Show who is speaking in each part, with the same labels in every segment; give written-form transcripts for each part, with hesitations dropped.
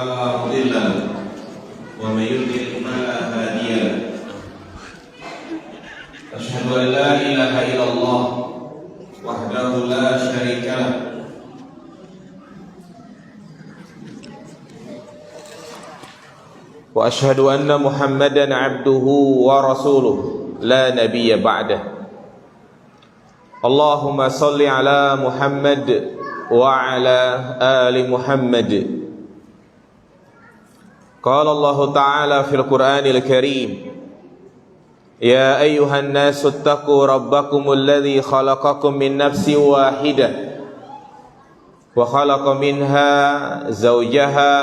Speaker 1: فلا مضل له ومن يضلل فلا هادي له أشهد أن لا إله إلا الله وحده لا شريك له وأشهد أن محمدا عبده ورسوله لا نبي بعده اللهم صل على محمد وعلى آل محمد قال الله تعالى في القرآن الكريم يا أيها الناس اتقوا ربكم الذي خلقكم من نفس واحدة وخلق منها زوجها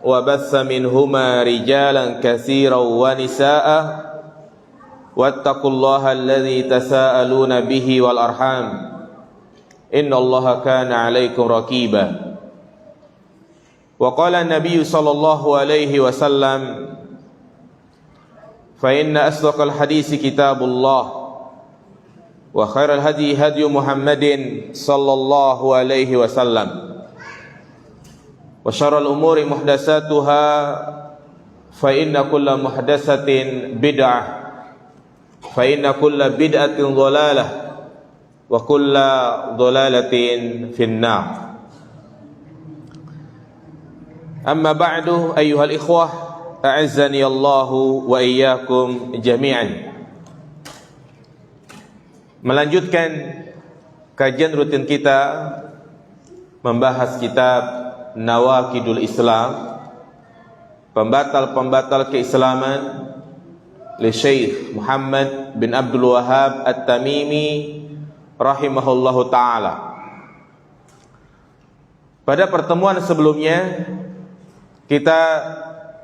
Speaker 1: وبث منهما رجالا كثيرا ونساء واتقوا الله الذي تساءلون به والأرحام إن الله كان عليكم رقيبا وقال النبي صلى الله عليه وسلم فإن أصدق الحديث كتاب الله وخير الهدي هدي محمد صلى الله عليه وسلم وشر الأمور محدثاتها فإن كل محدثة بدعة فإن كل بدعة ضلالة وكل ضلالة في النار أما بعد أيها الإخوة أعزني الله وإياكم جميعا. Melanjutkan kajian rutin kita membahas kitab Nawaqidul Islam, pembatal-pembatal keislaman li Syekh Muhammad bin Abdul Wahhab At-Tamimi rahimahullahu taala. Pada pertemuan sebelumnya kita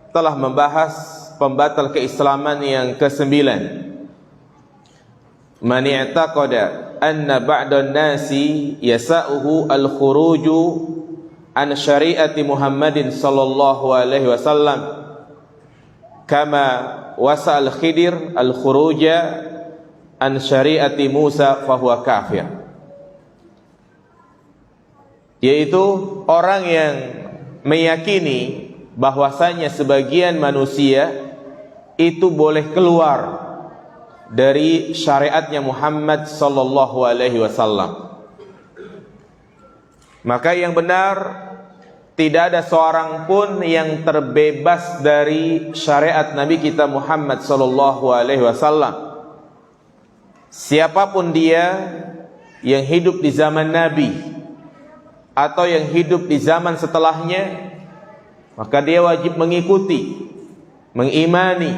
Speaker 1: telah membahas pembatal keislaman yang ke-9. Man i'taqada anna ba'dan nasi yasa'uhu al-khuruju an syari'ati Muhammadin sallallahu alaihi wasallam kama wasa al-Khidir al-khuruja an syari'ati Musa fahuwa kafir. Yaitu orang yang meyakini bahwasanya sebagian manusia itu boleh keluar dari syariatnya Muhammad sallallahu alaihi wasallam. Maka yang benar, tidak ada seorang pun yang terbebas dari syariat Nabi kita Muhammad sallallahu alaihi wasallam. Siapapun dia yang hidup di zaman Nabi atau yang hidup di zaman setelahnya, maka dia wajib mengikuti, mengimani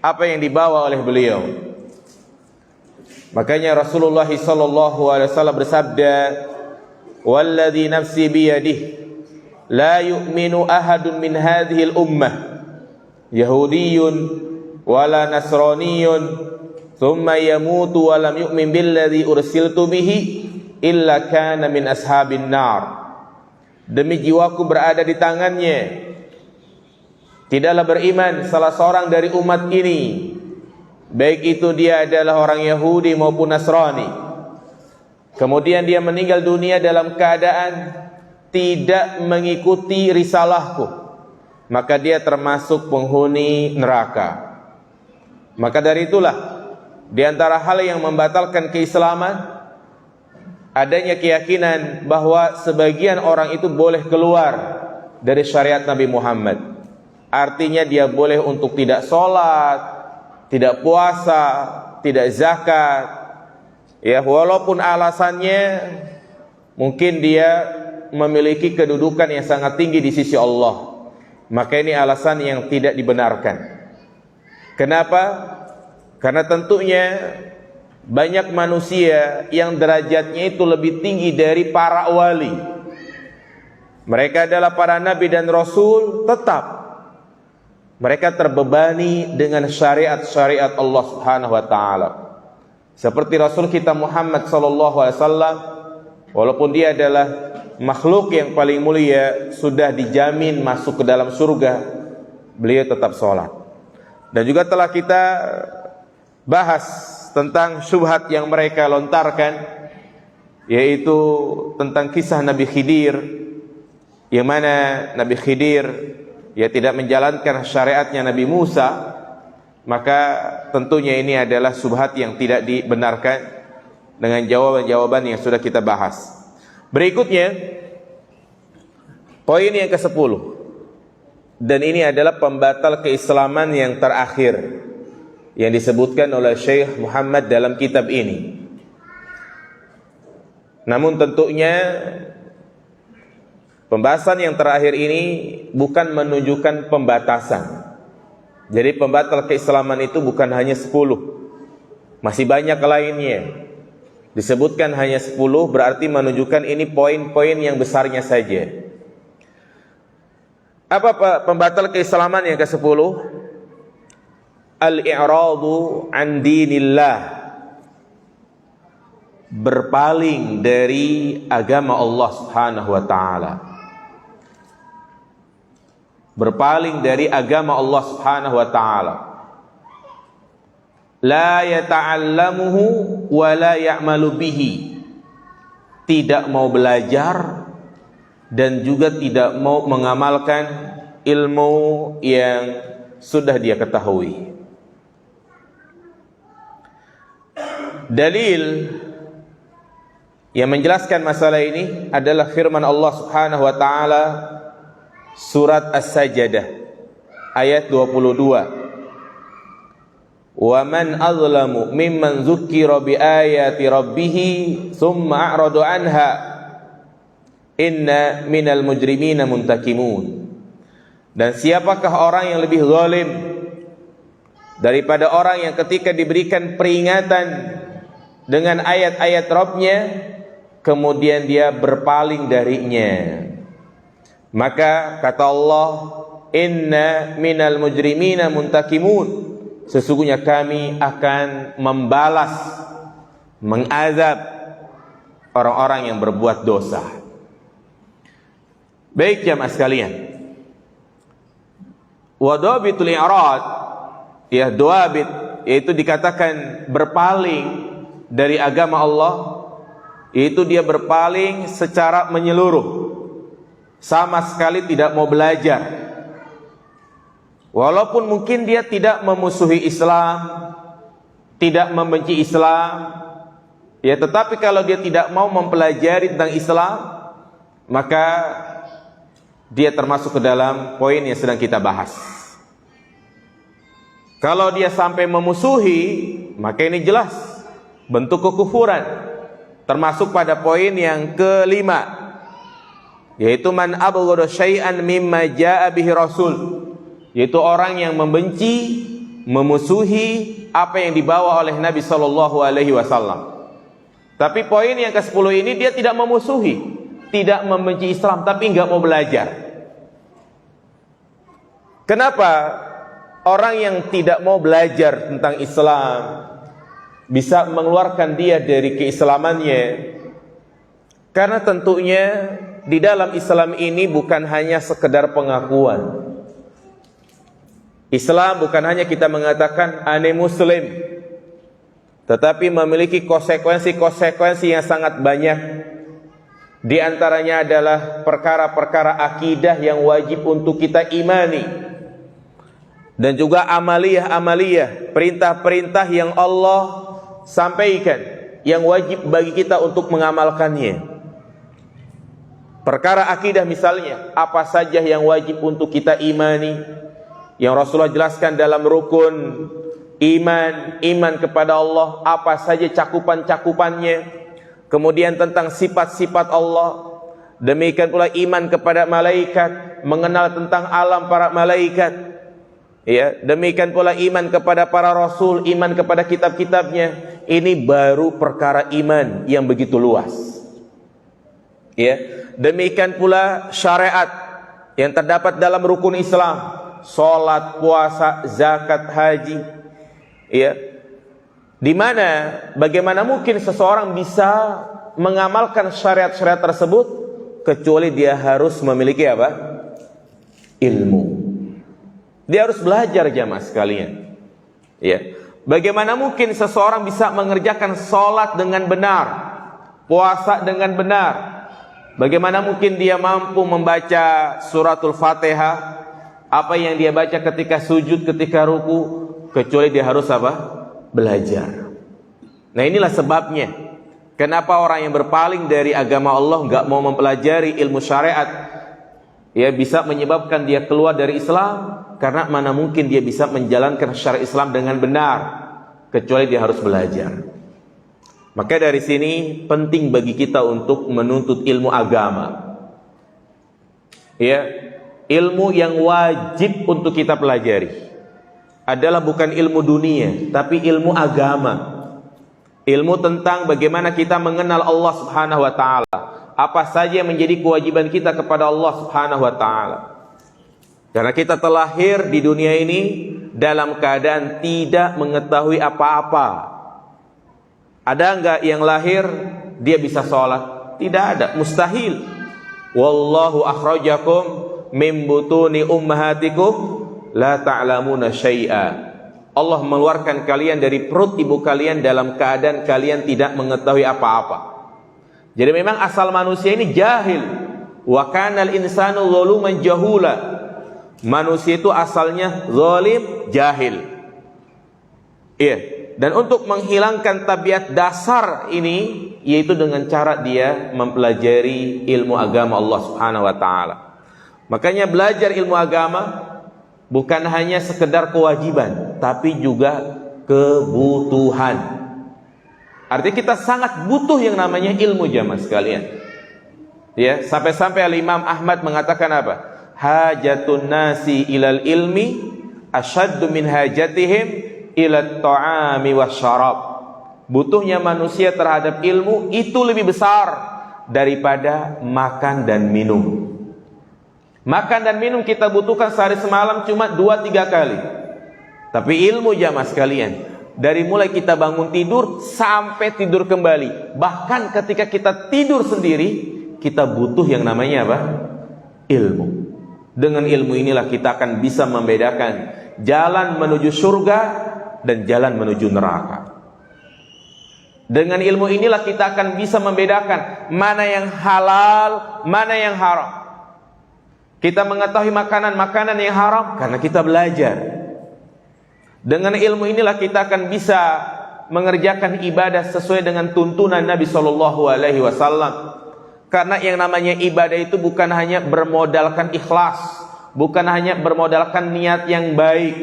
Speaker 1: apa yang dibawa oleh beliau. Makanya Rasulullah sallallahu alaihi wasallam bersabda, "Walladzi nafsi biyadihi la yu'minu ahadun min hadhihi al-ummah yahudiyyun wala nasraniyyun thumma yamutu wa lam yu'min billadzi ursiltu bihi illa kana min ashabin nar." Demi jiwaku berada di tangannya, tidaklah beriman salah seorang dari umat ini, baik itu dia adalah orang Yahudi maupun Nasrani, kemudian dia meninggal dunia dalam keadaan tidak mengikuti risalahku, maka dia termasuk penghuni neraka. Maka dari itulah, di antara hal yang membatalkan keislaman, adanya keyakinan bahwa sebagian orang itu boleh keluar dari syariat Nabi Muhammad. Artinya dia boleh untuk tidak sholat, tidak puasa, tidak zakat, ya, walaupun alasannya mungkin dia memiliki kedudukan yang sangat tinggi di sisi Allah. Maka ini alasan yang tidak dibenarkan. Kenapa? Karena tentunya banyak manusia yang derajatnya itu lebih tinggi dari para wali. Mereka adalah para nabi dan rasul, tetap mereka terbebani dengan syariat-syariat Allah Subhanahu wa taala. Seperti Rasul kita Muhammad sallallahu alaihi wasallam, walaupun dia adalah makhluk yang paling mulia, sudah dijamin masuk ke dalam surga, beliau tetap sholat. Dan juga telah kita bahas tentang syubhat yang mereka lontarkan, yaitu tentang kisah Nabi Khidir yang mana Nabi Khidir tidak menjalankan syariatnya Nabi Musa, maka tentunya ini adalah subhat yang tidak dibenarkan dengan jawaban-jawaban yang sudah kita bahas. Berikutnya, poin yang ke-10, dan ini adalah pembatal keislaman yang terakhir yang disebutkan oleh Syekh Muhammad dalam kitab ini. Namun tentunya pembahasan yang terakhir ini bukan menunjukkan pembatasan. Jadi pembatal keislaman itu bukan hanya 10, masih banyak lainnya. Disebutkan hanya 10 berarti menunjukkan ini poin-poin yang besarnya saja. Apa pembatal keislaman yang ke-10? Al-i'radu an dinillah, berpaling dari agama Allah Subhanahu wa ta'ala. Berpaling dari agama Allah Subhanahu wa ta'ala. La yata'allamuhu wa la ya'malu bihi, tidak mau belajar dan juga tidak mau mengamalkan ilmu yang sudah dia ketahui. Dalil yang menjelaskan masalah ini adalah firman Allah Subhanahu wa ta'ala surat As-Sajdah ayat 22. Wa man azlamu mimman dzukira bi ayati rabbih tsumma a'rada anha inna minal mujrimina muntakimun. Dan siapakah orang yang lebih zalim daripada orang yang ketika diberikan peringatan dengan ayat-ayat Rabb-Nya kemudian dia berpaling darinya. Maka kata Allah, inna minal mujrimina muntakimun, sesungguhnya kami akan membalas, mengazab orang-orang yang berbuat dosa. Baik jamaah sekalian, wadabitul i'rad, dawabit, yaitu dikatakan berpaling dari agama Allah, yaitu dia berpaling secara menyeluruh, sama sekali tidak mau belajar. Walaupun mungkin dia tidak memusuhi Islam, tidak membenci Islam, tetapi kalau dia tidak mau mempelajari tentang Islam, maka dia termasuk ke dalam poin yang sedang kita bahas. Kalau dia sampai memusuhi, maka ini jelas bentuk kekufuran, termasuk pada poin yang kelima, yaitu man abghada syai'an mimma jaa'a bihi rasul, yaitu orang yang membenci, memusuhi apa yang dibawa oleh Nabi sallallahu alaihi wasallam. Tapi poin yang ke-10 ini dia tidak memusuhi, tidak membenci Islam, tapi enggak mau belajar. Kenapa orang yang tidak mau belajar tentang Islam bisa mengeluarkan dia dari keislamannya? Karena tentunya di dalam Islam ini bukan hanya sekedar pengakuan. Islam bukan hanya kita mengatakan ane muslim, tetapi memiliki konsekuensi-konsekuensi yang sangat banyak. Di antaranya adalah perkara-perkara akidah yang wajib untuk kita imani, dan juga amaliyah-amaliyah, perintah-perintah yang Allah sampaikan yang wajib bagi kita untuk mengamalkannya. Perkara akidah misalnya, apa saja yang wajib untuk kita imani, yang Rasulullah jelaskan dalam rukun iman kepada Allah, apa saja cakupan-cakupannya. Kemudian tentang sifat-sifat Allah, demikian pula iman kepada malaikat, mengenal tentang alam para malaikat, demikian pula iman kepada para rasul, iman kepada kitab-kitabnya. Ini baru perkara iman yang begitu luas. Demikian pula syariat yang terdapat dalam rukun Islam, salat, puasa, zakat, haji, di mana bagaimana mungkin seseorang bisa mengamalkan syariat-syariat tersebut kecuali dia harus memiliki apa? Ilmu. Dia harus belajar jamaah sekalian. Bagaimana mungkin seseorang bisa mengerjakan salat dengan benar, puasa dengan benar, Bagaimana mungkin dia mampu membaca suratul Fatihah, apa yang dia baca ketika sujud, ketika ruku, kecuali dia harus apa? Belajar. Nah, inilah sebabnya kenapa orang yang berpaling dari agama Allah nggak mau mempelajari ilmu syariat, ya bisa menyebabkan dia keluar dari Islam, karena mana mungkin dia bisa menjalankan syariat Islam dengan benar, kecuali dia harus belajar. Maka dari sini penting bagi kita untuk menuntut ilmu agama. Ya, ilmu yang wajib untuk kita pelajari adalah bukan ilmu dunia, tapi ilmu agama. Ilmu tentang bagaimana kita mengenal Allah Subhanahu wa taala. Apa saja yang menjadi kewajiban kita kepada Allah Subhanahu wa taala. Karena kita terlahir di dunia ini dalam keadaan tidak mengetahui apa-apa. Ada enggak yang lahir dia bisa sholat? Tidak ada, mustahil. Wallahu akhrajakum min butuni ummahatikum la ta'lamuna syai'a. Allah mengeluarkan kalian dari perut ibu kalian dalam keadaan kalian tidak mengetahui apa-apa. Jadi memang asal manusia ini jahil. Wa kanal insanu zaluman jahula. Manusia itu asalnya zalim, jahil. Iya. Dan untuk menghilangkan tabiat dasar ini, yaitu dengan cara dia mempelajari ilmu agama Allah Subhanahu wa taala. Makanya belajar ilmu agama bukan hanya sekedar kewajiban, tapi juga kebutuhan. Artinya kita sangat butuh yang namanya ilmu, jamaah sekalian. Ya, sampai-sampai Al-Imam Ahmad mengatakan apa? Hajatun nasi ilal ilmi asyaddu min hajatihim ila ta'ami wasyarab. Butuhnya manusia terhadap ilmu itu lebih besar daripada makan dan minum. Makan dan minum kita butuhkan sehari semalam cuma 2-3 kali. Tapi ilmu, jamaah sekalian, dari mulai kita bangun tidur sampai tidur kembali, bahkan ketika kita tidur sendiri, kita butuh yang namanya apa? Ilmu. Dengan ilmu inilah kita akan bisa membedakan jalan menuju surga dan jalan menuju neraka. Dengan ilmu inilah kita akan bisa membedakan mana yang halal, mana yang haram. Kita mengetahui makanan-makanan yang haram karena kita belajar. Dengan ilmu inilah kita akan bisa mengerjakan ibadah sesuai dengan tuntunan Nabi Shallallahu Alaihi Wasallam. Karena yang namanya ibadah itu bukan hanya bermodalkan ikhlas, bukan hanya bermodalkan niat yang baik,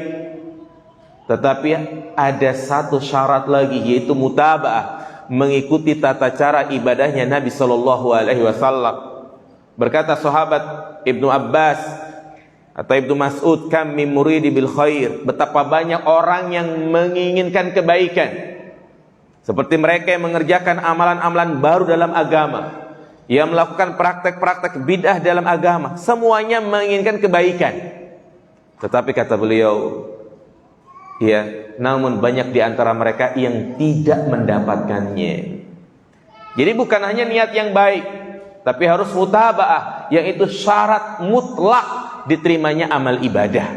Speaker 1: tetapi ada satu syarat lagi, yaitu mutaba'ah, mengikuti tata cara ibadahnya Nabi Shallallahu Alaihi Wasallam. Berkata sahabat Ibnu Abbas atau Ibnu Mas'ud, kam min muridi bil khair, betapa banyak orang yang menginginkan kebaikan, seperti mereka yang mengerjakan amalan-amalan baru dalam agama, yang melakukan praktek-praktek bid'ah dalam agama, semuanya menginginkan kebaikan. Tetapi kata beliau, ya, namun banyak di antara mereka yang tidak mendapatkannya. Jadi bukan hanya niat yang baik, tapi harus mutaba'ah, yang itu syarat mutlak diterimanya amal ibadah.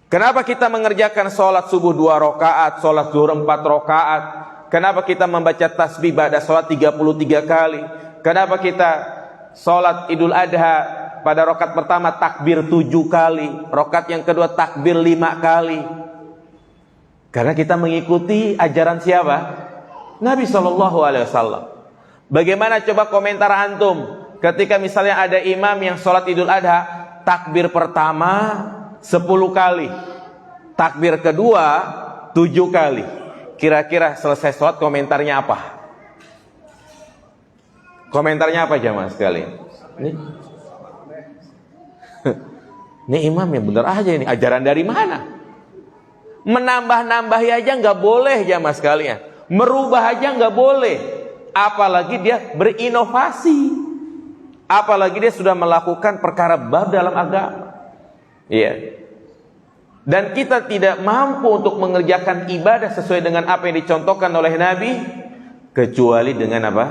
Speaker 1: Kenapa kita mengerjakan sholat subuh 2 rakaat, sholat zuhur 4 rakaat? Kenapa kita membaca tasbih pada sholat 33 kali? Kenapa kita sholat Idul Adha pada rakaat pertama takbir 7 kali, rakaat yang kedua takbir 5 kali? Karena kita mengikuti ajaran siapa? Nabi SAW. Bagaimana coba komentar antum ketika misalnya ada imam yang sholat Idul Adha takbir pertama 10 kali, takbir kedua 7 kali. Kira-kira selesai sholat komentarnya apa? Komentarnya apa jamaah sekalian? Ini imam yang benar aja, ini ajaran dari mana? Menambah-nambahi aja nggak boleh jamaah sekalian, merubah aja nggak boleh. Apalagi dia berinovasi, apalagi dia sudah melakukan perkara baru dalam agama. Iya. Dan kita tidak mampu untuk mengerjakan ibadah sesuai dengan apa yang dicontohkan oleh Nabi, kecuali dengan apa?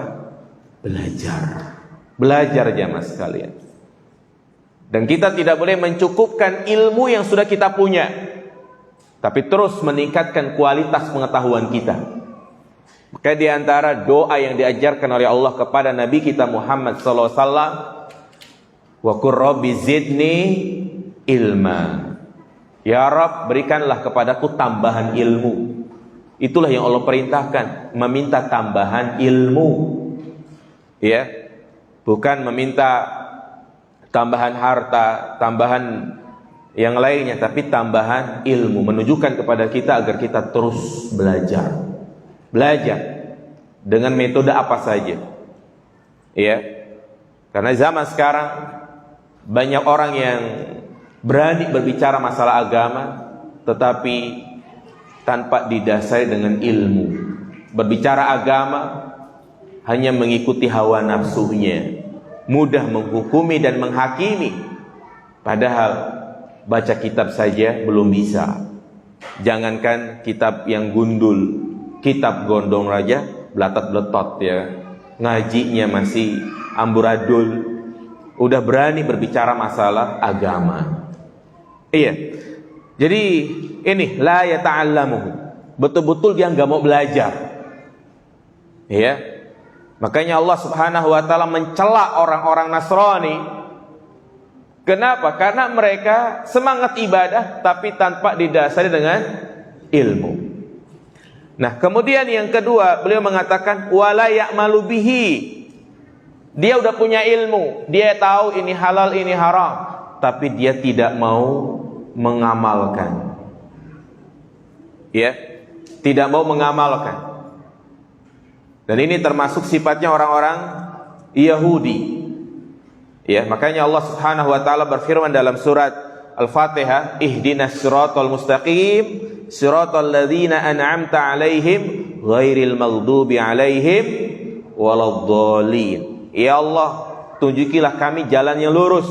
Speaker 1: Belajar. Belajar jamaah sekalian. Dan kita tidak boleh mencukupkan ilmu yang sudah kita punya, tapi terus meningkatkan kualitas pengetahuan kita. Maka di antara doa yang diajarkan oleh Allah kepada Nabi kita Muhammad sallallahu alaihi wasallam, wa qur rabbi zidni ilma. Ya Rabb, berikanlah kepadaku tambahan ilmu. Itulah yang Allah perintahkan, meminta tambahan ilmu. Ya. Bukan meminta tambahan harta, tambahan yang lainnya, tapi tambahan ilmu, menunjukkan kepada kita agar kita terus belajar. Belajar dengan metode apa saja. Ya. Karena zaman sekarang banyak orang yang berani berbicara masalah agama tetapi tanpa didasari dengan ilmu. Berbicara agama hanya mengikuti hawa nafsunya, mudah menghukumi dan menghakimi, padahal baca kitab saja belum bisa. Jangankan kitab yang gundul, kitab gondong raja belatot-beletot ya, ngajinya masih amburadul, udah berani berbicara masalah agama. Iya. Jadi ini la yata'allamuhu, betul-betul dia nggak mau belajar. Iya. Makanya Allah Subhanahu wa taala mencela orang-orang Nasrani. Kenapa? Karena mereka semangat ibadah tapi tanpa didasari dengan ilmu. Nah, kemudian yang kedua, beliau mengatakan wala ya'malu bihi. Dia udah punya ilmu, dia tahu ini halal, ini haram, tapi dia tidak mau mengamalkan. Ya, tidak mau mengamalkan. Dan ini termasuk sifatnya orang-orang Yahudi. Ya, makanya Allah Subhanahu wa taala berfirman dalam surat Al-Fatihah, ihdinas siratal mustaqim, siratal ladzina an'amta 'alaihim ghairil maghdubi 'alaihim waladdallin. Ya Allah, tunjukilah kami jalan yang lurus,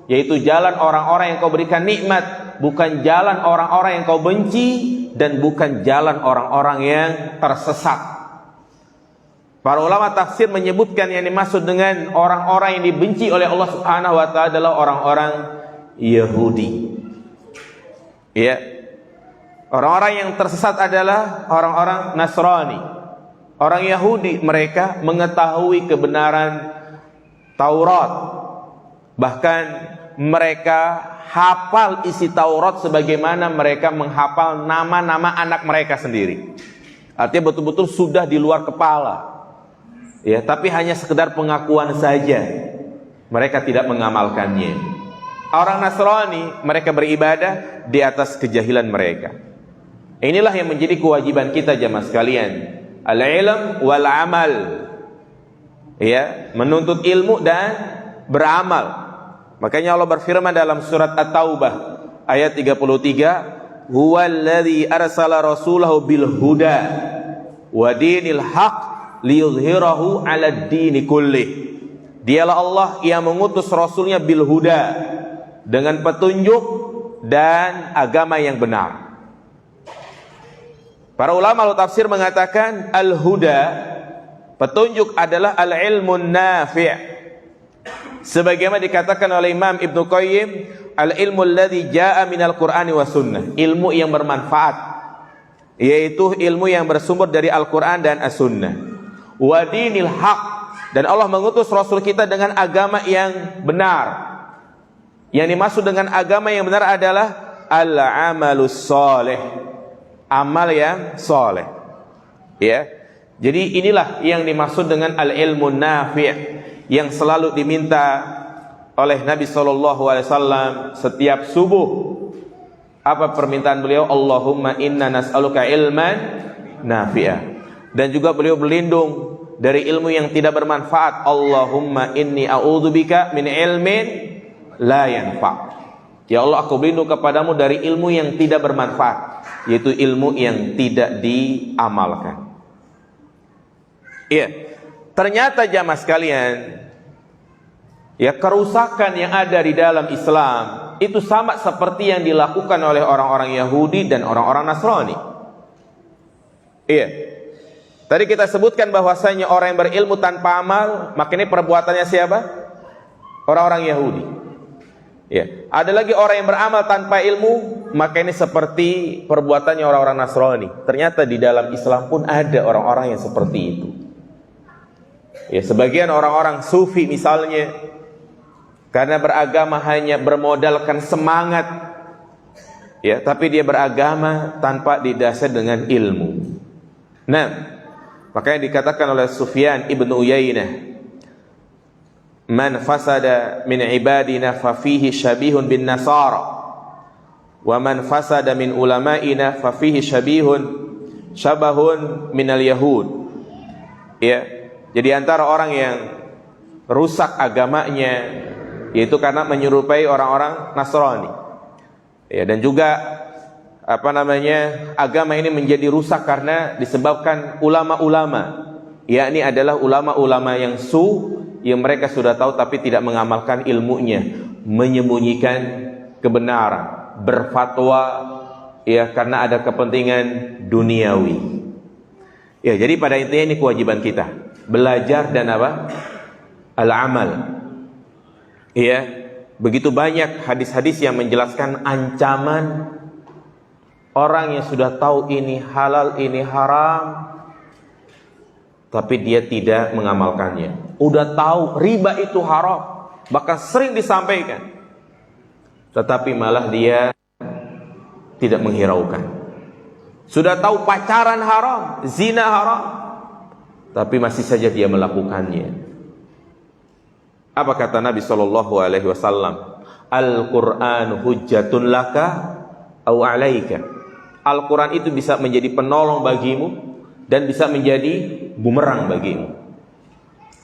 Speaker 1: yaitu jalan orang-orang yang kau berikan nikmat, bukan jalan orang-orang yang kau benci, dan bukan jalan orang-orang yang tersesat. Para ulama tafsir menyebutkan yang dimaksud dengan orang-orang yang dibenci oleh Allah Subhanahu wa taala adalah orang-orang Yahudi. Ya. Orang-orang yang tersesat adalah orang-orang Nasrani. Orang Yahudi mereka mengetahui kebenaran Taurat. Bahkan mereka hafal isi Taurat sebagaimana mereka menghafal nama-nama anak mereka sendiri. Artinya betul-betul sudah di luar kepala. Ya, tapi hanya sekedar pengakuan saja. Mereka tidak mengamalkannya. Orang Nasrani mereka beribadah di atas kejahilan mereka. Inilah yang menjadi kewajiban kita jamaah sekalian. Al-ilm wal amal. Ya, menuntut ilmu dan beramal. Makanya Allah berfirman dalam surat At-Taubah ayat 33, "Huwallazi arsala rasulahu bil huda wa dinil haqq liyudhhirahu 'alad dini kullih." Dialah Allah yang mengutus rasulnya bil huda, dengan petunjuk dan agama yang benar. Para ulama tafsir mengatakan al-huda, petunjuk adalah al-ilmun nafi'. Sebagaimana dikatakan oleh Imam Ibnu Qayyim, al-ilmu alladhi jaa'a minal Qur'ani was sunnah, ilmu yang bermanfaat, yaitu ilmu yang bersumber dari Al-Qur'an dan As-Sunnah. Wa dinil haq, dan Allah mengutus Rasul kita dengan agama yang benar. Yang dimaksud dengan agama yang benar adalah al-amalus soleh, amal yang soleh. Ya, jadi inilah yang dimaksud dengan al-ilmu nafi' yang selalu diminta oleh Nabi SAW setiap subuh. Apa permintaan beliau? Allahumma inna nas'aluka ilman nafi'ah. Dan juga beliau berlindung dari ilmu yang tidak bermanfaat. Allahumma inni a'udzubika min ilmin la yanfa'. Ya Allah, aku berlindung kepadamu dari ilmu yang tidak bermanfaat, yaitu ilmu yang tidak diamalkan. Iya. Ternyata jamaah sekalian, ya, kerusakan yang ada di dalam Islam itu sama seperti yang dilakukan oleh orang-orang Yahudi dan orang-orang Nasrani. Iya. Tadi kita sebutkan bahwasanya orang yang berilmu tanpa amal, maka ini perbuatannya siapa? Orang-orang Yahudi. Ya. Ada lagi orang yang beramal tanpa ilmu, maka ini seperti perbuatannya orang-orang Nasrani. Ternyata di dalam Islam pun ada orang-orang yang seperti itu. Ya, sebagian orang-orang sufi misalnya, karena beragama hanya bermodalkan semangat, ya, tapi dia beragama tanpa didasari dengan ilmu. Nah, makanya dikatakan oleh Sufyan ibnu Uyainah, man fasada min ibadina fa fihi syabihun bin nasara wa man fasada min ulama'ina fa fihi syabahun minal yahud. Ya, jadi antara orang yang rusak agamanya yaitu karena menyerupai orang-orang Nasrani. Ya, dan juga agama ini menjadi rusak karena disebabkan ulama-ulama, yakni adalah ulama-ulama yang yang mereka sudah tahu tapi tidak mengamalkan ilmunya, menyembunyikan kebenaran, berfatwa ya karena ada kepentingan duniawi. Ya, jadi pada intinya ini kewajiban kita, belajar dan al-amal. Ya, begitu banyak hadis-hadis yang menjelaskan ancaman orang yang sudah tahu ini halal, ini haram, tapi dia tidak mengamalkannya. Udah tahu riba itu haram, bahkan sering disampaikan, tetapi malah dia tidak menghiraukan. Sudah tahu pacaran haram, zina haram, tapi masih saja dia melakukannya. Apa kata Nabi SAW? Al-Quran hujjatun laka au alaika. Al-Quran itu bisa menjadi penolong bagimu dan bisa menjadi bumerang bagimu.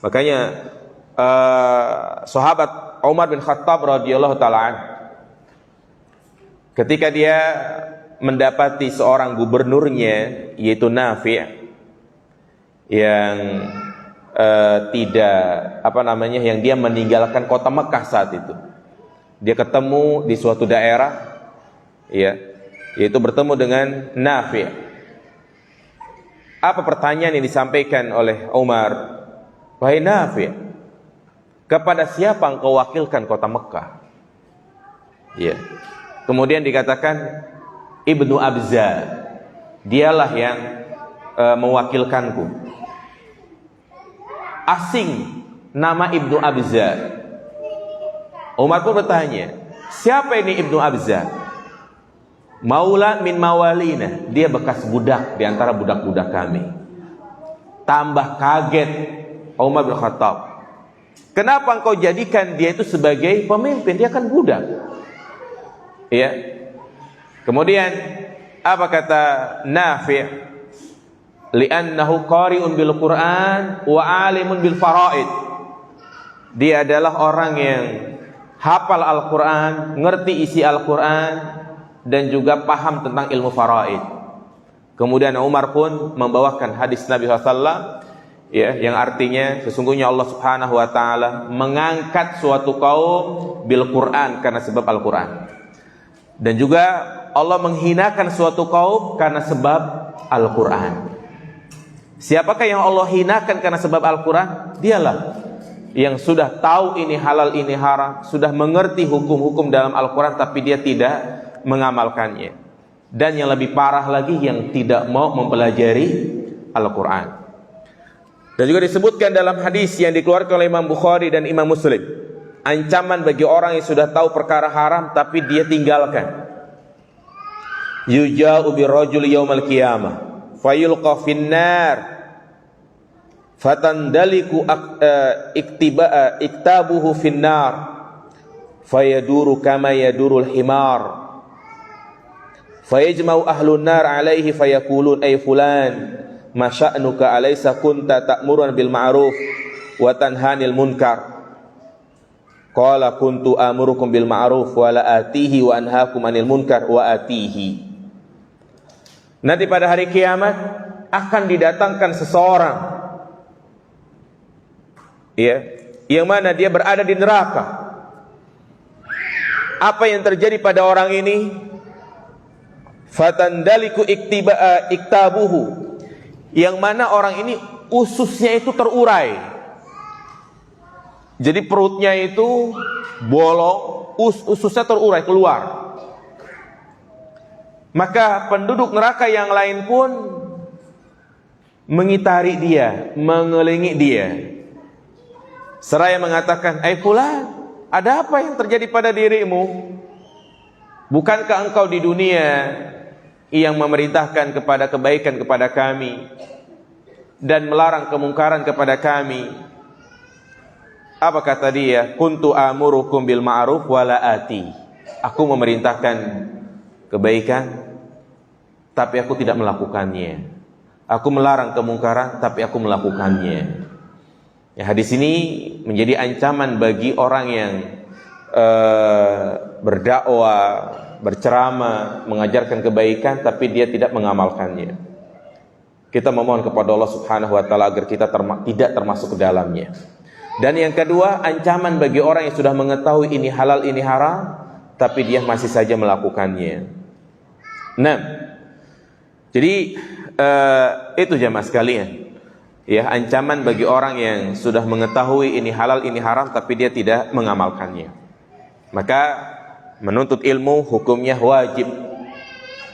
Speaker 1: Makanya sahabat Umar bin Khattab radhiyallahu ta'ala, ketika dia mendapati seorang gubernurnya yaitu Nafi' yang yang dia meninggalkan kota Mekah saat itu, dia ketemu di suatu daerah, ya, yaitu bertemu dengan Nafi'. Apa pertanyaan yang disampaikan oleh Umar? Wahai Nafi', kepada siapa engkau wakilkan kota Mekah? Ya. Kemudian dikatakan Ibnu Abza, dialah yang mewakilkanku. Asing nama Ibnu Abza. Umar pun bertanya, siapa ini Ibnu Abza? Maula min mawalina, dia bekas budak di antara budak-budak kami. Tambah kaget Umar bin Khattab, kenapa engkau jadikan dia itu sebagai pemimpin? Dia kan budak. Ya. Kemudian apa kata Nafi'? Li'annahu qari'un bil Qur'an wa 'alimun bil faraid. Dia adalah orang yang hafal Al-Qur'an, ngerti isi Al-Qur'an, dan juga paham tentang ilmu faraid. Kemudian Umar pun membawakan hadis Nabi SAW, ya, yang artinya sesungguhnya Allah Subhanahu wa taala mengangkat suatu kaum bil Qur'an karena sebab Al-Qur'an. Dan juga Allah menghinakan suatu kaum karena sebab Al-Qur'an. Siapakah yang Allah hinakan karena sebab Al-Qur'an? Dialah yang sudah tahu ini halal, ini haram, sudah mengerti hukum-hukum dalam Al-Qur'an tapi dia tidak mengamalkannya. Dan yang lebih parah lagi, yang tidak mau mempelajari Al-Qur'an. Dan juga disebutkan dalam hadis yang dikeluarkan oleh Imam Bukhari dan Imam Muslim, ancaman bagi orang yang sudah tahu perkara haram tapi dia tinggalkan. Yuja'u birrajuli yaumal qiyamah fayulqa finnar fatandaliku iktabuhu finnar fayaduru kama yadurul himar fayajma'u ahlun nar alaihi fayaqulun ay fulan ma sya'nuka alaysa kunta ta'murun bil ma'ruf wa tanhanil munkar qala kuntu amurukum bil ma'ruf wa la atihi wa anhaakum anil munkar wa atihi. Nanti pada hari kiamat akan didatangkan seseorang, ya, yang mana dia berada di neraka. Apa yang terjadi pada orang ini? Fatandaliku iktabuhu, yang mana orang ini ususnya itu terurai. Jadi perutnya itu bolong, ususnya terurai keluar. maka penduduk neraka yang lain pun mengitari dia, mengelilingi dia, seraya mengatakan, fulan, ada apa yang terjadi pada dirimu? Bukankah engkau di dunia yang memerintahkan kepada kebaikan kepada kami dan melarang kemungkaran kepada kami? Apa kata dia? Kuntu amurukum bil ma'ruf wala ati. Aku memerintahkan kebaikan, tapi aku tidak melakukannya. Aku melarang kemungkaran, tapi aku melakukannya. Ya, hadis ini menjadi ancaman bagi orang yang berdakwah, berceramah, mengajarkan kebaikan, tapi dia tidak mengamalkannya. Kita memohon kepada Allah Subhanahu wa taala agar kita tidak termasuk ke dalamnya. Dan yang kedua, ancaman bagi orang yang sudah mengetahui ini halal, ini haram, tapi dia masih saja melakukannya. Nah, jadi itu jamaah sekalian, ya, ancaman bagi orang yang sudah mengetahui ini halal, ini haram, tapi dia tidak mengamalkannya. Maka menuntut ilmu hukumnya wajib,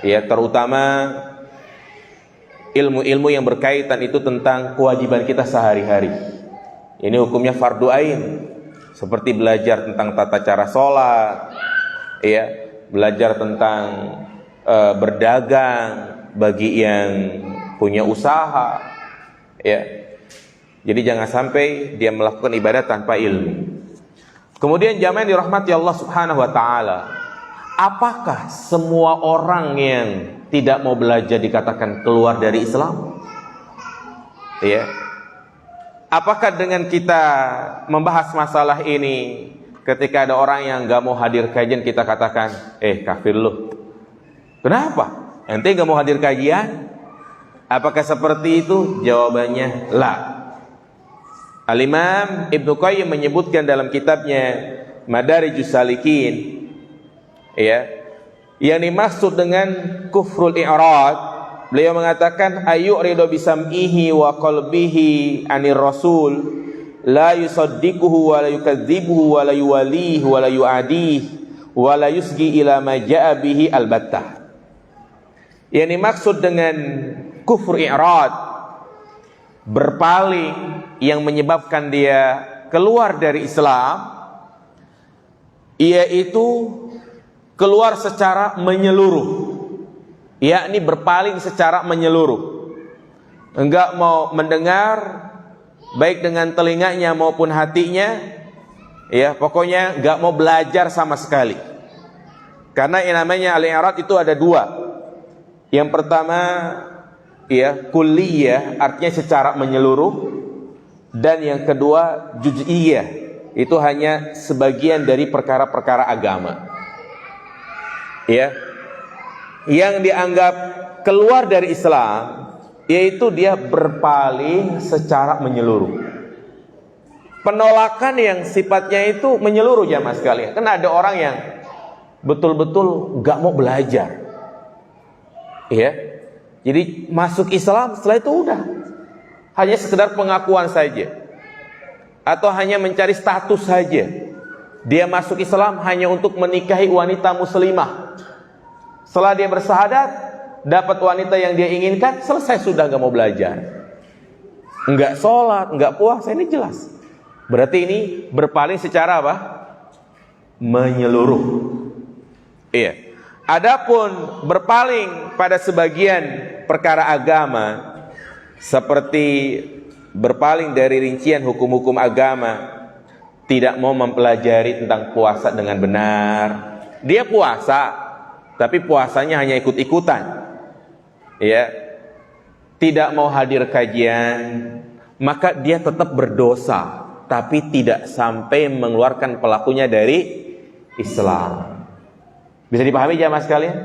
Speaker 1: ya, terutama ilmu-ilmu yang berkaitan itu tentang kewajiban kita sehari-hari. Ini hukumnya fardu ain, seperti belajar tentang tata cara sholat, ya, belajar tentang berdagang bagi yang punya usaha, ya. Jadi jangan sampai dia melakukan ibadah tanpa ilmu. Kemudian jamaah yang dirahmati Allah Subhanahu wa taala, apakah semua orang yang tidak mau belajar dikatakan keluar dari Islam? Ya. Apakah dengan kita membahas masalah ini, ketika ada orang yang gak mau hadir kajian, kita katakan, kafir lu? Kenapa? Ente gak mau hadir kajian? Apakah seperti itu? Jawabannya la. Al-Imam Ibnu Qayyim menyebutkan dalam kitabnya Madarijus Salikin, ya, yang dimaksud dengan kufrul i'rad, beliau mengatakan ayyuridu bisam'ihi wa qalbihi anir rasul la yusaddiquhu wa la yukadzibuhu wa la yuwalihi wa la yu'adihi wa la yusgi ila ma ja'a bihi albattah. Yang dimaksud dengan kufur i'rad, berpaling, yang menyebabkan dia keluar dari Islam, yaitu keluar secara menyeluruh, yakni berpaling secara menyeluruh, enggak mau mendengar baik dengan telinganya maupun hatinya, ya, pokoknya enggak mau belajar sama sekali. Karena yang namanya al-i'rad itu ada dua. Yang pertama, ya, kulliyah, artinya secara menyeluruh, dan yang kedua juz'iyah, itu hanya sebagian dari perkara-perkara agama. Ya, yang dianggap keluar dari Islam yaitu dia berpaling secara menyeluruh. Penolakan yang sifatnya itu menyeluruh jamaah sekalian. Karena ada orang yang betul-betul gak mau belajar, ya, jadi masuk Islam, setelah itu udah hanya sekedar pengakuan saja, atau hanya mencari status saja. Dia masuk Islam hanya untuk menikahi wanita muslimah. Setelah dia bersahadat, dapat wanita yang dia inginkan, selesai sudah, gak mau belajar, enggak sholat, enggak puasa. Ini jelas berarti ini berpaling secara apa? Menyeluruh. Iya. Adapun berpaling pada sebagian perkara agama, seperti berpaling dari rincian hukum-hukum agama, tidak mau mempelajari tentang puasa dengan benar. Dia puasa, tapi puasanya hanya ikut-ikutan, ya, tidak mau hadir kajian, maka dia tetap berdosa, tapi tidak sampai mengeluarkan pelakunya dari Islam. Bisa dipahami jamaah sekalian?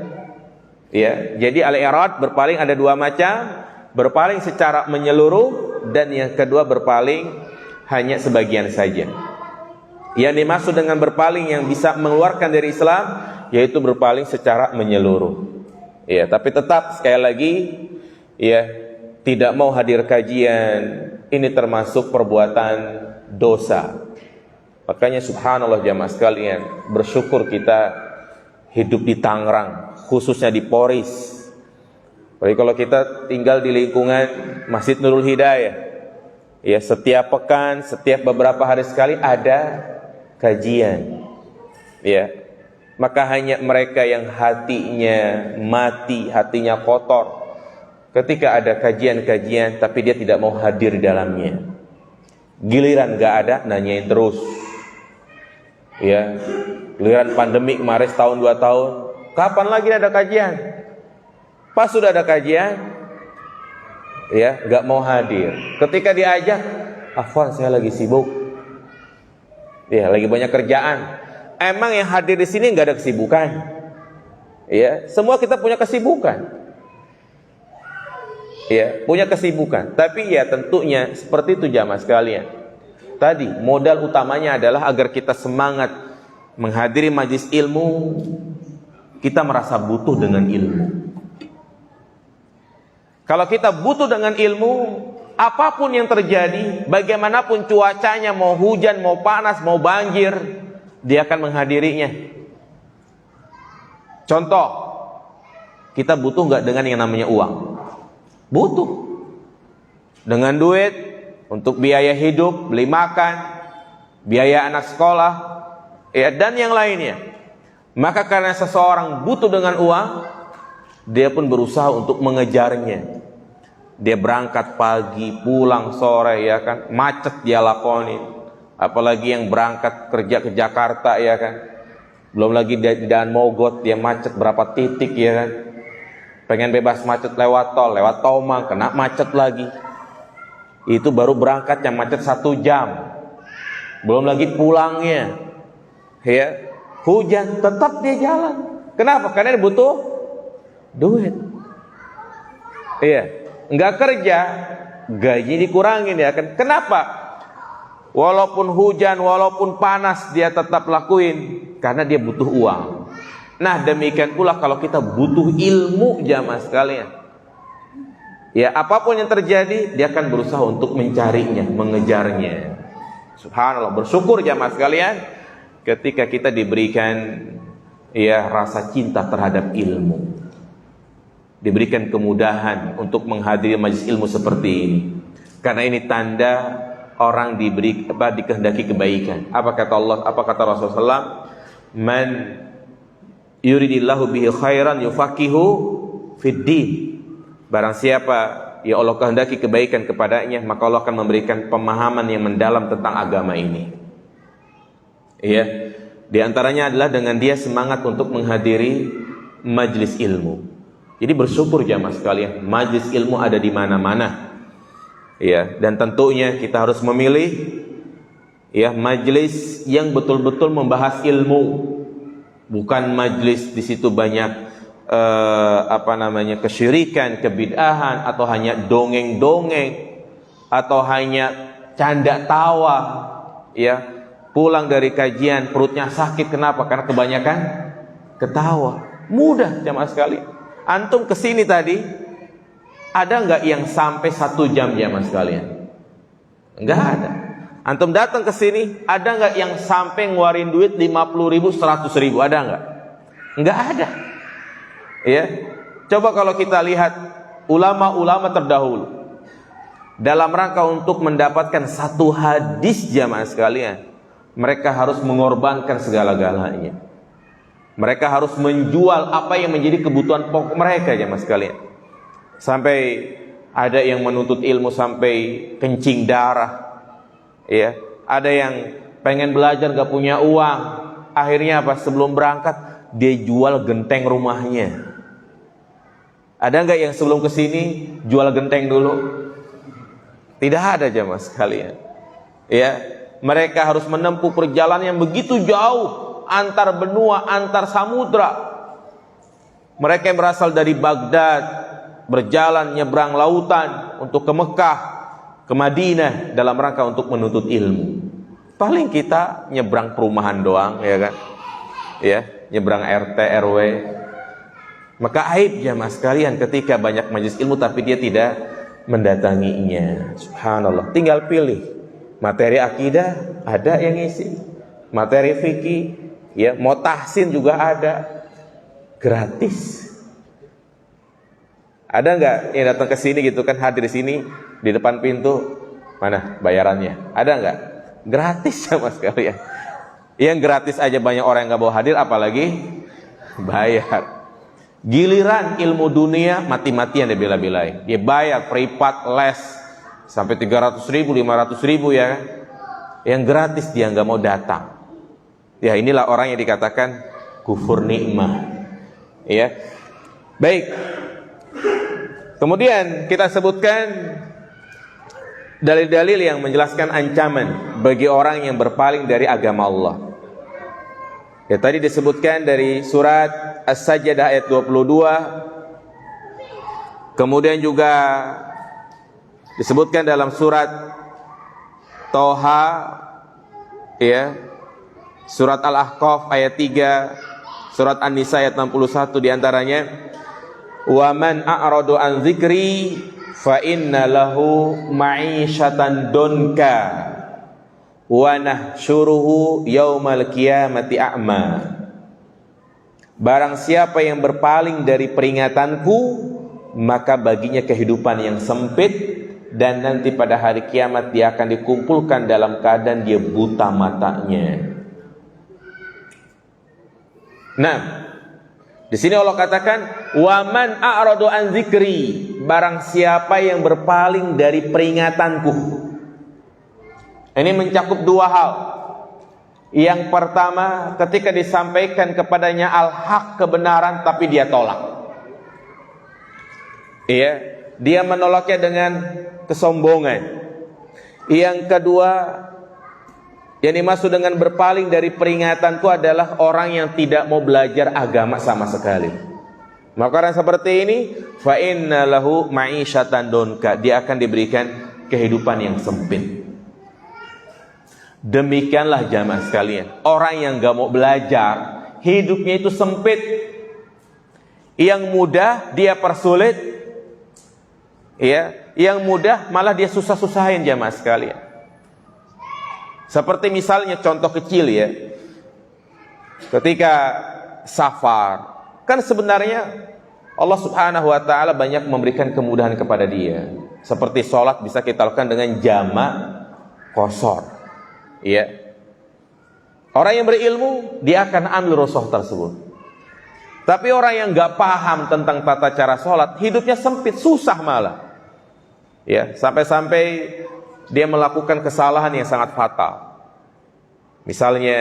Speaker 1: Ya, jadi al-i'rad, berpaling, ada dua macam. Berpaling secara menyeluruh, dan yang kedua berpaling hanya sebagian saja. Yang dimaksud dengan berpaling yang bisa mengeluarkan dari Islam yaitu berpaling secara menyeluruh. Ya, tapi tetap sekali lagi, ya, tidak mau hadir kajian, ini termasuk perbuatan dosa. Makanya subhanallah jamaah sekalian, bersyukur kita hidup di Tangerang, khususnya di Poris. Jadi kalau kita tinggal di lingkungan Masjid Nurul Hidayah, ya setiap pekan, setiap beberapa hari sekali ada kajian. Ya. Maka hanya mereka yang hatinya mati, hatinya kotor, ketika ada kajian-kajian tapi dia tidak mau hadir di dalamnya. Giliran gak ada, nanyain terus. Ya, giliran pandemi kemarin setahun 2 tahun, kapan lagi ada kajian? Pas sudah ada kajian, ya gak mau hadir. Ketika diajak, Afwan saya lagi sibuk, ya lagi banyak kerjaan. Emang yang hadir di sini nggak ada kesibukan? Ya, semua kita punya kesibukan. Ya, punya kesibukan. Tapi ya tentunya seperti itu jamaah sekalian. Tadi modal utamanya adalah agar kita semangat menghadiri majelis ilmu. Kita merasa butuh dengan ilmu. Kalau kita butuh dengan ilmu, apapun yang terjadi, bagaimanapun cuacanya, mau hujan, mau panas, mau banjir, dia akan menghadirinya. Contoh, kita butuh nggak dengan yang namanya uang? Butuh. Dengan duit untuk biaya hidup, beli makan, biaya anak sekolah, ya dan yang lainnya. Maka karena seseorang butuh dengan uang, dia pun berusaha untuk mengejarnya. Dia berangkat pagi, pulang sore, ya kan, macet dia lakoni. Apalagi yang berangkat kerja ke Jakarta, ya kan, belum lagi di Daan Mogot dia macet berapa titik, ya kan. Pengen bebas macet lewat tol, lewat Tomang, kena macet lagi. Itu baru berangkat yang macet 1 jam, belum lagi pulangnya, ya hujan tetap dia jalan. Kenapa? Karena dia butuh duit. Iya, nggak kerja, gaji dikurangin, ya kan. Kenapa? Walaupun hujan, walaupun panas, dia tetap lakuin karena dia butuh uang. Nah, demikian pula kalau kita butuh ilmu jamaah sekalian. Ya, apapun yang terjadi, dia akan berusaha untuk mencarinya, mengejarnya. Subhanallah, bersyukur jamaah sekalian ketika kita diberikan ya rasa cinta terhadap ilmu. Diberikan kemudahan untuk menghadiri majelis ilmu seperti ini. Karena ini tanda orang dikehendaki kebaikan. Apa kata Allah? Apa kata Rasulullah? Man yuridillahu bihi khairan yufaqihu fid din. Barang siapa ya Allah kehendaki kebaikan kepadanya, maka Allah akan memberikan pemahaman yang mendalam tentang agama ini. Ya, di antaranya adalah dengan dia semangat untuk menghadiri majelis ilmu. Jadi bersyukur jamaah sekalian, majelis ilmu ada di mana-mana. Ya, dan tentunya kita harus memilih ya majelis yang betul-betul membahas ilmu, bukan majelis di situ banyak kesyirikan, kebid'ahan, atau hanya dongeng-dongeng, atau hanya canda tawa. Ya, pulang dari kajian perutnya sakit, kenapa? Karena kebanyakan ketawa. Mudah jamaah sekali. Antum kesini tadi, ada nggak yang sampai 1 jam jamaah sekalian? Nggak ada. Antum datang ke sini, ada nggak yang sampai ngeluarin duit 50.000, 100.000? Ada nggak? Nggak ada. Ya, coba kalau kita lihat ulama-ulama terdahulu dalam rangka untuk mendapatkan 1 hadis jamaah sekalian, mereka harus mengorbankan segala-galanya. Mereka harus menjual apa yang menjadi kebutuhan pokok mereka jamaah sekalian. Sampai ada yang menuntut ilmu sampai kencing darah. Ya, ada yang pengen belajar gak punya uang. Akhirnya apa? Sebelum berangkat dia jual genteng rumahnya. Ada nggak yang sebelum kesini jual genteng dulu? Tidak ada jamaah sekalian. Ya, mereka harus menempuh perjalanan yang begitu jauh, antar benua, antar samudra. Mereka yang berasal dari Baghdad, berjalan nyebrang lautan untuk ke Mekah, ke Madinah dalam rangka untuk menuntut ilmu. Paling kita nyebrang perumahan doang, ya kan? Ya, nyebrang RT RW. Maka aib jamaah sekalian ketika banyak majelis ilmu tapi dia tidak mendatanginya. Subhanallah. Tinggal pilih. Materi akidah ada yang isi, materi fikih, ya, mau tahsin juga ada, gratis. Ada nggak yang datang ke sini gitu kan, hadir di sini di depan pintu, mana bayarannya? Ada nggak? Gratis sama sekalian. Yang gratis aja banyak orang yang nggak mau hadir, apalagi bayar. Giliran ilmu dunia mati-matian dia bela-belain. Dia bayar privat les sampai 300.000, 500.000 ya. Yang gratis dia nggak mau datang. Ya inilah orang yang dikatakan kufur nikmah. Ya. Baik. Kemudian kita sebutkan dalil-dalil yang menjelaskan ancaman bagi orang yang berpaling dari agama Allah. Ya tadi disebutkan dari surat As-Sajdah ayat 22. Kemudian juga disebutkan dalam surat Toha, ya, surat Al-Ahqaf ayat 3, surat An-Nisa ayat 61 diantaranya. Wa man a'radu an dzikri fa inna lahu ma'isyatan donka wa nahsyuruhu yaumal qiyamati a'ma. Barang siapa yang berpaling dari peringatanku, maka baginya kehidupan yang sempit, dan nanti pada hari kiamat dia akan dikumpulkan dalam keadaan dia buta matanya. Nah, di sini Allah katakan, "Wa man a'radu an dzikri", barang siapa yang berpaling dari peringatanku. Ini mencakup dua hal. Yang pertama, ketika disampaikan kepadanya al-haq, kebenaran, tapi dia tolak. Iya, dia menolaknya dengan kesombongan. Yang kedua, yang dimaksud dengan berpaling dari peringatanku adalah orang yang tidak mau belajar agama sama sekali. Maka orang seperti ini, fa inna lahu ma'isyatan donka, dia akan diberikan kehidupan yang sempit. Demikianlah jamaah sekalian, orang yang gak mau belajar, hidupnya itu sempit. Yang mudah dia persulit, ya, yang mudah malah dia susah-susahin jamaah sekalian. Seperti misalnya contoh kecil ya, ketika safar, kan sebenarnya Allah Subhanahu wa ta'ala banyak memberikan kemudahan kepada dia. Seperti sholat bisa kita lakukan dengan jamak qasar, ya. Orang yang berilmu dia akan ambil rukhsah tersebut. Tapi orang yang gak paham tentang tata cara sholat, hidupnya sempit, susah malah, ya, sampai-sampai dia melakukan kesalahan yang sangat fatal. Misalnya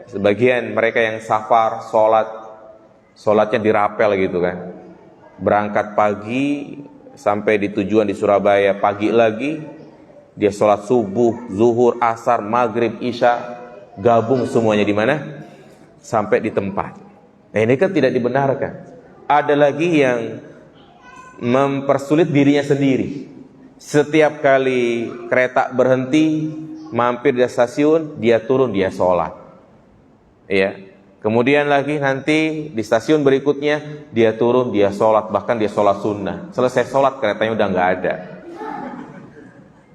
Speaker 1: sebagian mereka yang safar sholatnya dirapel gitu kan, berangkat pagi sampai di tujuan di Surabaya pagi lagi, dia sholat subuh, zuhur, asar, maghrib, isya, gabung semuanya di mana? Sampai di tempat. Nah ini kan tidak dibenarkan. Ada lagi yang mempersulit dirinya sendiri. Setiap kali kereta berhenti, mampir di stasiun, dia turun, dia sholat, ya. Kemudian lagi nanti di stasiun berikutnya dia turun, dia sholat, bahkan dia sholat sunnah. Selesai sholat keretanya udah nggak ada,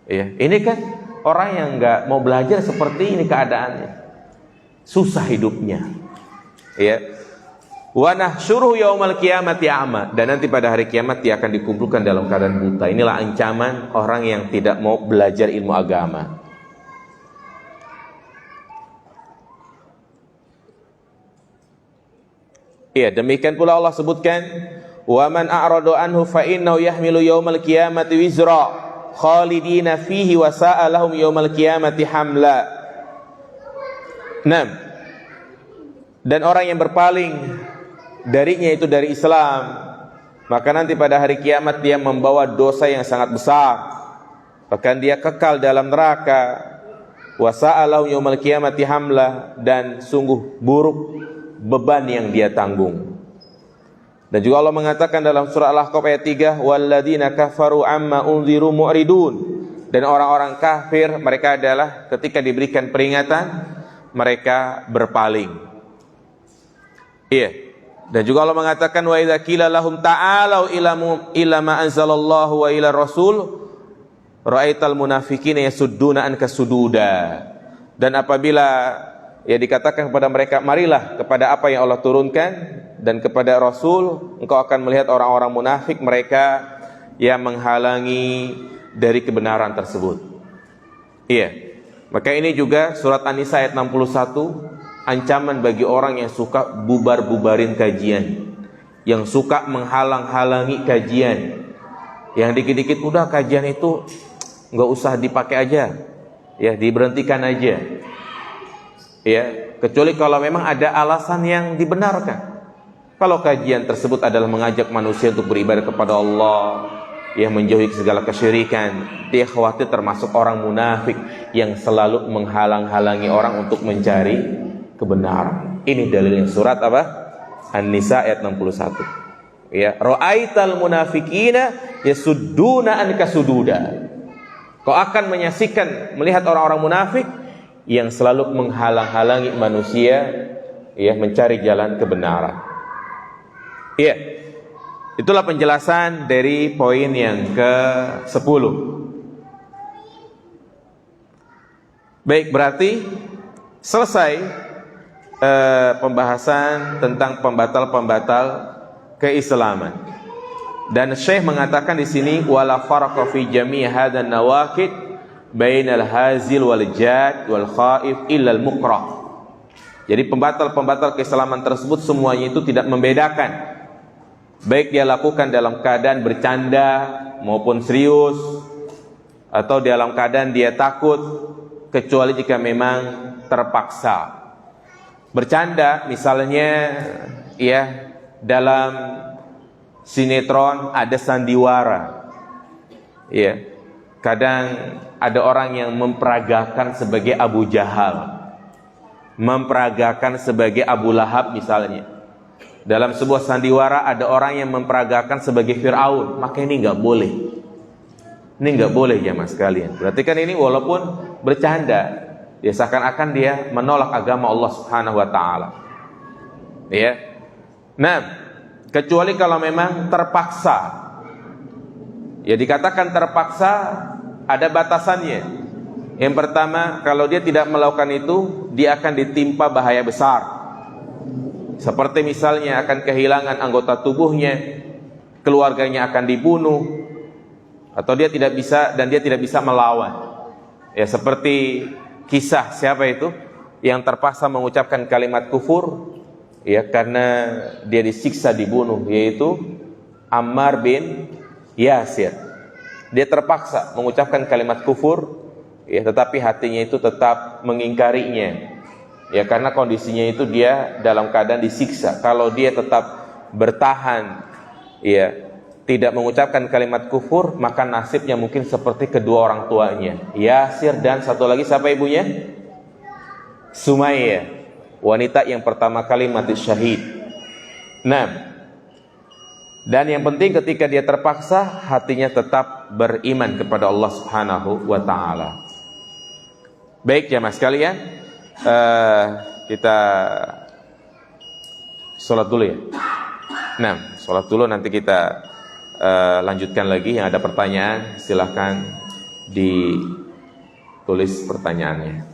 Speaker 1: ya. Ini kan orang yang nggak mau belajar, seperti ini keadaannya, susah hidupnya, ya. Wa nahsyuruhu yaumal qiyamati a'ma, dan nanti pada hari kiamat dia akan dikumpulkan dalam keadaan buta. Inilah ancaman orang yang tidak mau belajar ilmu agama. Iya, demikian pula Allah sebutkan, wa man a'radu anhu fa innahu yahmilu yaumal qiyamati wizra khalidina fihi wa sa'a lahum yaumal qiyamati hamla. 6. Dan orang yang berpaling darinya, itu dari Islam, maka nanti pada hari kiamat dia membawa dosa yang sangat besar, bahkan dia kekal dalam neraka. Wa sa'alahu yaumal qiyamati hamla, dan sungguh buruk beban yang dia tanggung. Dan juga Allah mengatakan dalam surah Al-Ahqaf ayat 3, walladzina kafaru amma unziru mu'ridun, dan orang-orang kafir mereka adalah ketika diberikan peringatan mereka berpaling. Iya. Dan juga Allah mengatakan wa idza qila lahum ta'alu ila ma anzalallahu wa ila rasul ra'aital munafiqina yasudduna anka sududa. Dan apabila ya dikatakan kepada mereka, marilah kepada apa yang Allah turunkan dan kepada Rasul, engkau akan melihat orang-orang munafik, mereka yang menghalangi dari kebenaran tersebut. Iya. Maka ini juga surat An-Nisa ayat 61, ancaman bagi orang yang suka bubar-bubarin kajian, yang suka menghalang-halangi kajian, yang dikit-dikit udah kajian itu nggak usah dipakai aja, ya diberhentikan aja, ya kecuali kalau memang ada alasan yang dibenarkan. Kalau kajian tersebut adalah mengajak manusia untuk beribadah kepada Allah, yang menjauhi segala kesyirikan, dia khawatir termasuk orang munafik yang selalu menghalang-halangi orang untuk mencari kebenaran. Ini dalilnya surat apa? An-Nisa ayat 61. Ya, ra'aital munafiqina yasudduna anka sududa. Kau akan menyaksikan, melihat orang-orang munafik yang selalu menghalang-halangi manusia, ya, mencari jalan kebenaran. Iya. Itulah penjelasan dari poin yang ke-10. Baik, berarti selesai pembahasan tentang pembatal-pembatal keislaman. Dan Syekh mengatakan di sini wala farqa fi jami' hadan nawaqid bainal hazil wal jad wal khaif illa al mukrah. Jadi pembatal-pembatal keislaman tersebut semuanya itu tidak membedakan, baik dia lakukan dalam keadaan bercanda maupun serius, atau dalam keadaan dia takut, kecuali jika memang terpaksa. Bercanda misalnya, ya, dalam sinetron ada sandiwara, ya, kadang ada orang yang memperagakan sebagai Abu Jahal, memperagakan sebagai Abu Lahab misalnya. Dalam sebuah sandiwara ada orang yang memperagakan sebagai Fir'aun, maka ini nggak boleh. Ini nggak boleh jamaah sekalian. Berarti kan ini walaupun bercanda, ya seakan-akan dia menolak agama Allah Subhanahu wa taala. Ya. Nah, kecuali kalau memang terpaksa. Ya dikatakan terpaksa ada batasannya. Yang pertama, kalau dia tidak melakukan itu, dia akan ditimpa bahaya besar. Seperti misalnya akan kehilangan anggota tubuhnya, keluarganya akan dibunuh, atau dia tidak bisa melawan. Ya seperti kisah siapa itu yang terpaksa mengucapkan kalimat kufur, ya karena dia disiksa dibunuh, yaitu Ammar bin Yasir. Dia terpaksa mengucapkan kalimat kufur, ya tetapi hatinya itu tetap mengingkarinya. Ya karena kondisinya itu dia dalam keadaan disiksa. Kalau dia tetap bertahan, ya tidak mengucapkan kalimat kufur, maka nasibnya mungkin seperti kedua orang tuanya, Yasir dan satu lagi siapa ibunya? Sumayyah, wanita yang pertama kali mati syahid. Nah, dan yang penting ketika dia terpaksa, hatinya tetap beriman kepada Allah Subhanahu wa taala. Baik jamaah sekalian, kita sholat dulu ya. Nah, sholat dulu, nanti kita lanjutkan lagi. Yang ada pertanyaan silahkan ditulis pertanyaannya.